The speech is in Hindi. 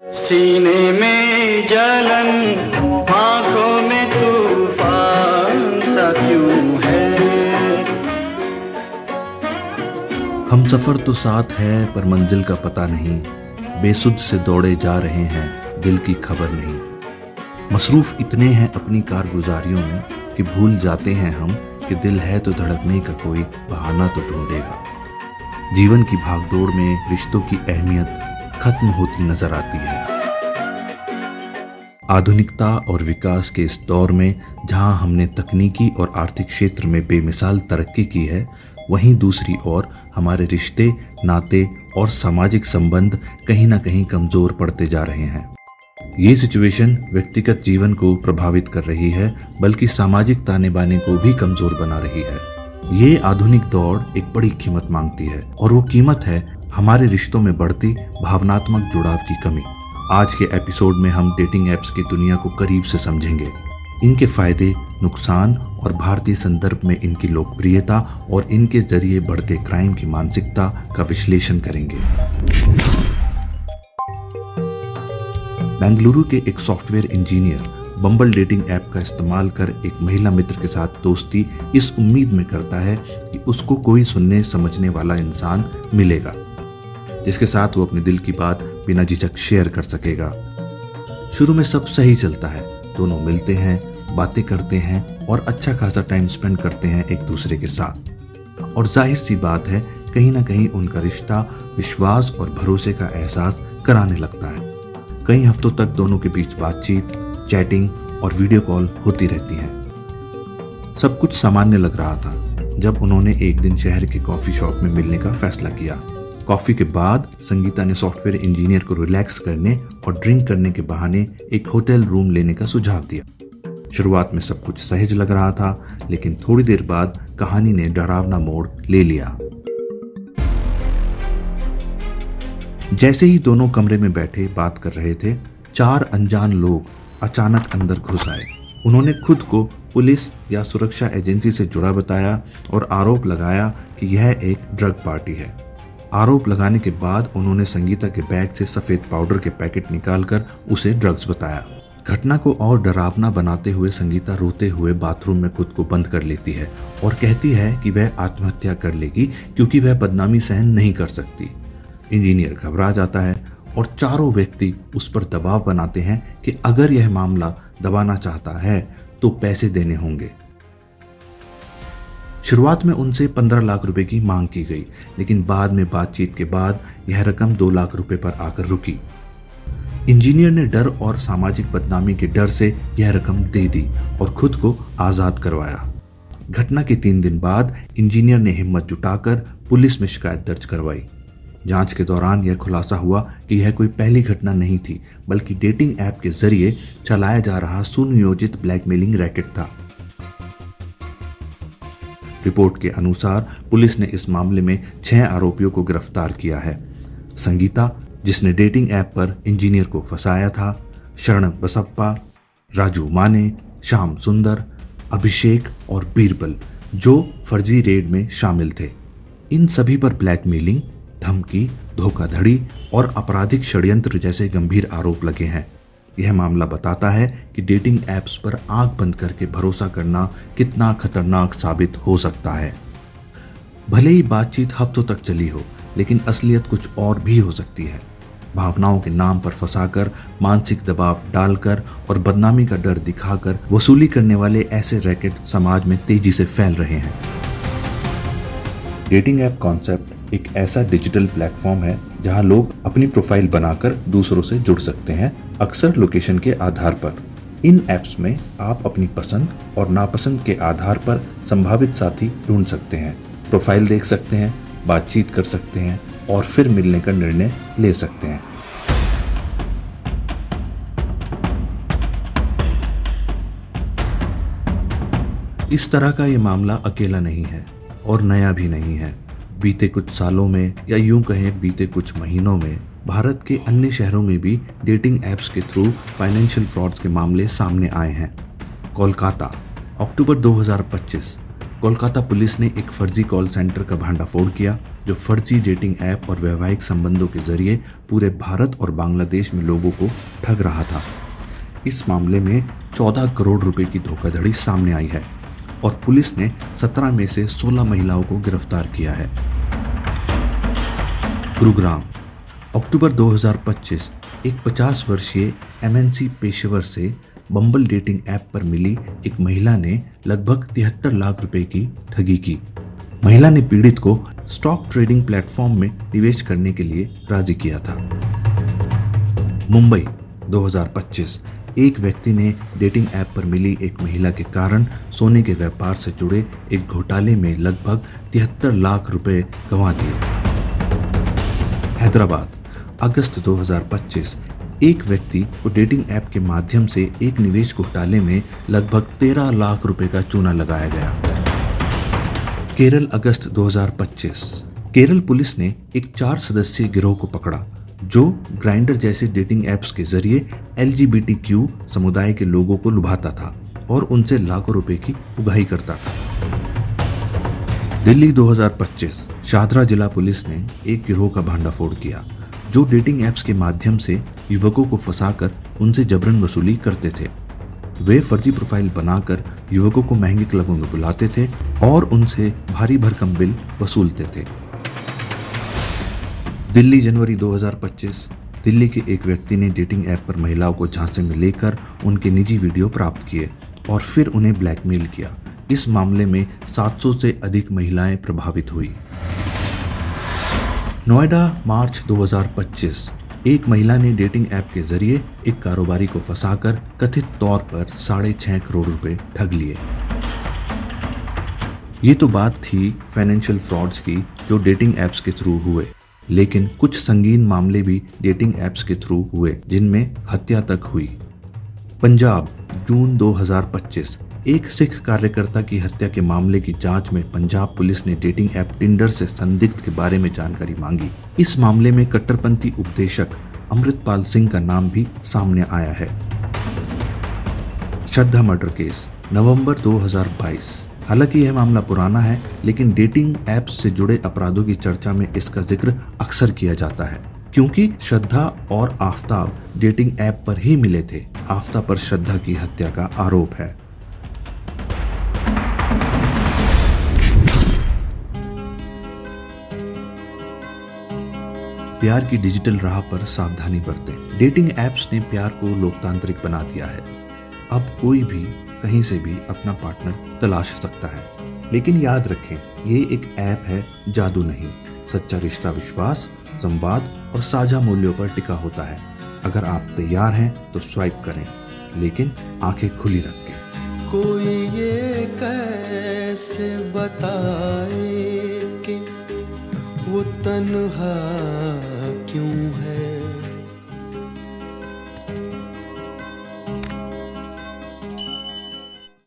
सीने में जलन, आंखों में तूफान सा क्यों है। हम सफर तो साथ है पर मंजिल का पता नहीं, बेसुध से दौड़े जा रहे हैं, दिल की खबर नहीं। मसरूफ इतने हैं अपनी कारगुजारियों में कि भूल जाते हैं हम कि दिल है तो धड़कने का कोई बहाना तो ढूंढेगा। जीवन की भागदौड़ में रिश्तों की अहमियत खत्म होती नजर आती है। आधुनिकता और विकास के इस दौर में जहां हमने तकनीकी और आर्थिक क्षेत्र में बेमिसाल तरक्की की है, वहीं दूसरी ओर हमारे रिश्ते, नाते और सामाजिक संबंध कहीं ना कहीं कमजोर पड़ते जा रहे हैं। ये सिचुएशन व्यक्तिगत जीवन को प्रभावित कर रही है, बल्कि सामाजिक ताने बाने को भी कमजोर बना रही है। ये आधुनिक दौड़ एक बड़ी कीमत मांगती है, और वो कीमत है हमारे रिश्तों में बढ़ती भावनात्मक जुड़ाव की कमी। आज के एपिसोड में हम डेटिंग ऐप्स की दुनिया को करीब से समझेंगे, इनके फायदे, नुकसान और भारतीय संदर्भ में इनकी लोकप्रियता और इनके जरिए बढ़ते क्राइम की मानसिकता का विश्लेषण करेंगे। बेंगलुरु के एक सॉफ्टवेयर इंजीनियर बम्बल डेटिंग ऐप का इस्तेमाल कर एक महिला मित्र के साथ दोस्ती इस उम्मीद में करता है कि उसको कोई सुनने समझने वाला इंसान मिलेगा, जिसके साथ वो अपने दिल की बात बिना झिझक शेयर कर सकेगा। शुरू में सब सही चलता है, दोनों मिलते हैं, बातें करते हैं और अच्छा खासा टाइम स्पेंड करते हैं एक दूसरे के साथ। और जाहिर सी बात है, कहीं ना कहीं उनका रिश्ता विश्वास और भरोसे का एहसास कराने लगता है। कई हफ्तों तक दोनों के बीच बातचीत, चैटिंग और वीडियो कॉल होती रहती है। सब कुछ सामान्य लग रहा था जब उन्होंने एक दिन शहर के कॉफी शॉप में मिलने का फैसला किया। कॉफी के बाद संगीता ने सॉफ्टवेयर इंजीनियर को रिलैक्स करने और ड्रिंक करने के बहाने एक होटल रूम लेने का सुझाव दिया। शुरुआत में सब कुछ सहज लग रहा था, लेकिन थोड़ी देर बाद कहानी ने डरावना मोड़ ले लिया। जैसे ही दोनों कमरे में बैठे बात कर रहे थे, 4 अनजान लोग अचानक अंदर घुस आए। उन्होंने खुद को पुलिस या सुरक्षा एजेंसी से जुड़ा बताया और आरोप लगाया कि यह एक ड्रग पार्टी है। आरोप लगाने के बाद उन्होंने संगीता के बैग से सफेद पाउडर के पैकेट निकालकर उसे ड्रग्स बताया। घटना को और डरावना बनाते हुए संगीता रोते हुए बाथरूम में खुद को बंद कर लेती है और कहती है कि वह आत्महत्या कर लेगी क्योंकि वह बदनामी सहन नहीं कर सकती। इंजीनियर घबरा जाता है और चारों व्यक्ति उस पर दबाव बनाते हैं कि अगर यह मामला दबाना चाहता है तो पैसे देने होंगे। शुरुआत में उनसे 15 लाख रुपए की मांग की गई, लेकिन बाद में बातचीत के बाद यह रकम 2 लाख रुपए पर आकर रुकी। इंजीनियर ने डर और सामाजिक बदनामी के डर से यह रकम दे दी और खुद को आजाद करवाया। घटना के 3 दिन बाद इंजीनियर ने हिम्मत जुटाकर पुलिस में शिकायत दर्ज करवाई। जांच के दौरान यह खुलासा हुआ कि यह कोई पहली घटना नहीं थी, बल्कि डेटिंग ऐप के जरिए चलाया जा रहा सुनियोजित ब्लैकमेलिंग रैकेट था। रिपोर्ट के अनुसार पुलिस ने इस मामले में 6 आरोपियों को गिरफ्तार किया है। संगीता, जिसने डेटिंग ऐप पर इंजीनियर को फंसाया था, शरण बसप्पा, राजू माने, श्याम सुंदर, अभिषेक और बीरबल, जो फर्जी रेड में शामिल थे। इन सभी पर ब्लैकमेलिंग, धमकी, धोखाधड़ी और आपराधिक षड्यंत्र जैसे गंभीर आरोप लगे हैं। यह मामला बताता है कि डेटिंग ऐप्स पर आंख बंद करके भरोसा करना कितना खतरनाक साबित हो सकता है। भले ही बातचीत हफ्तों तक चली हो, लेकिन असलियत कुछ और भी हो सकती है। भावनाओं के नाम पर फंसाकर, मानसिक दबाव डालकर और बदनामी का डर दिखाकर वसूली करने वाले ऐसे रैकेट समाज में तेजी से फैल रहे हैं। डेटिंग ऐप कॉन्सेप्ट एक ऐसा डिजिटल प्लेटफॉर्म है जहां लोग अपनी प्रोफाइल बनाकर दूसरों से जुड़ सकते हैं, अक्सर लोकेशन के आधार पर। इन ऐप्स में आप अपनी पसंद और नापसंद के आधार पर संभावित साथी ढूंढ सकते हैं, प्रोफाइल देख सकते हैं, बातचीत कर सकते हैं और फिर मिलने का निर्णय ले सकते हैं। इस तरह का ये मामला अकेला नहीं है और नया भी नहीं है। बीते कुछ सालों में, या यूं कहें बीते कुछ महीनों में, भारत के अन्य शहरों में भी डेटिंग ऐप्स के थ्रू फाइनेंशियल फ्रॉड्स के मामले सामने आए हैं। कोलकाता, अक्टूबर 2025। कोलकाता पुलिस ने एक फर्जी कॉल सेंटर का भंडाफोड़ किया जो फर्जी डेटिंग ऐप और वैवाहिक संबंधों के जरिए पूरे भारत और बांग्लादेश में लोगों को ठग रहा था। इस मामले में 14 करोड़ रुपए की धोखाधड़ी सामने आई है और पुलिस ने 17 में से 16 महिलाओं को गिरफ्तार किया है। गुरुग्राम, अक्टूबर 2025, एक 50 वर्षीय एमएनसी पेशेवर से बम्बल डेटिंग ऐप पर मिली एक महिला ने लगभग 73 लाख रुपए की ठगी की। महिला ने पीड़ित को स्टॉक ट्रेडिंग प्लेटफॉर्म में निवेश करने के लिए राजी किया था। मुंबई, 2025, एक व्यक्ति ने डेटिंग ऐप पर मिली एक महिला के कारण सोने के व्यापार से जुड़े एक घोटाले में लगभग 73 लाख रुपए गंवा दिए। हैदराबाद, अगस्त 2025, एक व्यक्ति को डेटिंग ऐप के माध्यम से एक निवेश घोटाले में लगभग 13 लाख रुपए का चूना लगाया गया। केरल, अगस्त 2025, केरल पुलिस ने एक 4 सदस्यीय गिरोह को पकड़ा जो ग्राइंडर जैसे डेटिंग ऐप्स के जरिए LGBTQ समुदाय के लोगों को लुभाता था और उनसे लाखों रुपए की उगाही करता था। दिल्ली, 2025, शाहदरा जिला पुलिस ने एक गिरोह का भंडाफोड़ किया जो डेटिंग ऐप्स के माध्यम से युवकों को फंसाकर उनसे जबरन वसूली करते थे। वे फर्जी प्रोफाइल बनाकर युवकों को महंगे क्लबों में बुलाते थे और उनसे भारी भरकम बिल वसूलते थे। दिल्ली, जनवरी 2025, दिल्ली के एक व्यक्ति ने डेटिंग ऐप पर महिलाओं को झांसे में लेकर उनके निजी वीडियो प्राप्त किए और फिर उन्हें ब्लैकमेल किया। इस मामले में 700 से अधिक महिलाएं प्रभावित हुई। नोएडा, मार्च 2025, एक महिला ने डेटिंग ऐप के जरिए एक कारोबारी को फंसाकर कथित तौर पर 6.5 करोड़ रुपए ठग लिए। ये तो बात थी फाइनेंशियल फ्रॉड्स की जो डेटिंग ऐप्स के थ्रू हुए, लेकिन कुछ संगीन मामले भी डेटिंग ऐप्स के थ्रू हुए जिनमें हत्या तक हुई। पंजाब, जून 2025, एक सिख कार्यकर्ता की हत्या के मामले की जांच में पंजाब पुलिस ने डेटिंग ऐप टिंडर से संदिग्ध के बारे में जानकारी मांगी। इस मामले में कट्टरपंथी उपदेशक अमृतपाल सिंह का नाम भी सामने आया है। श्रद्धा मर्डर केस, नवंबर 2022, हालांकि यह मामला पुराना है लेकिन डेटिंग ऐप्स से जुड़े अपराधों की चर्चा में इसका जिक्र अक्सर किया जाता है क्योंकि श्रद्धा और आफ्ताब डेटिंग ऐप पर ही मिले थे। आफ्ताब पर श्रद्धा की हत्या का आरोप है। प्यार की डिजिटल राह पर सावधानी बरतें। डेटिंग ऐप्स ने प्यार को लोकतांत्रिक बना दिया है। अब कोई भी कहीं से भी अपना पार्टनर तलाश सकता है, लेकिन याद रखें ये एक ऐप है, जादू नहीं। सच्चा रिश्ता विश्वास, संवाद और साझा मूल्यों पर टिका होता है। अगर आप तैयार हैं तो स्वाइप करें, लेकिन आंखें खुली रखें। कोई ये कैसे बताए कि वो तन्हा क्यों है।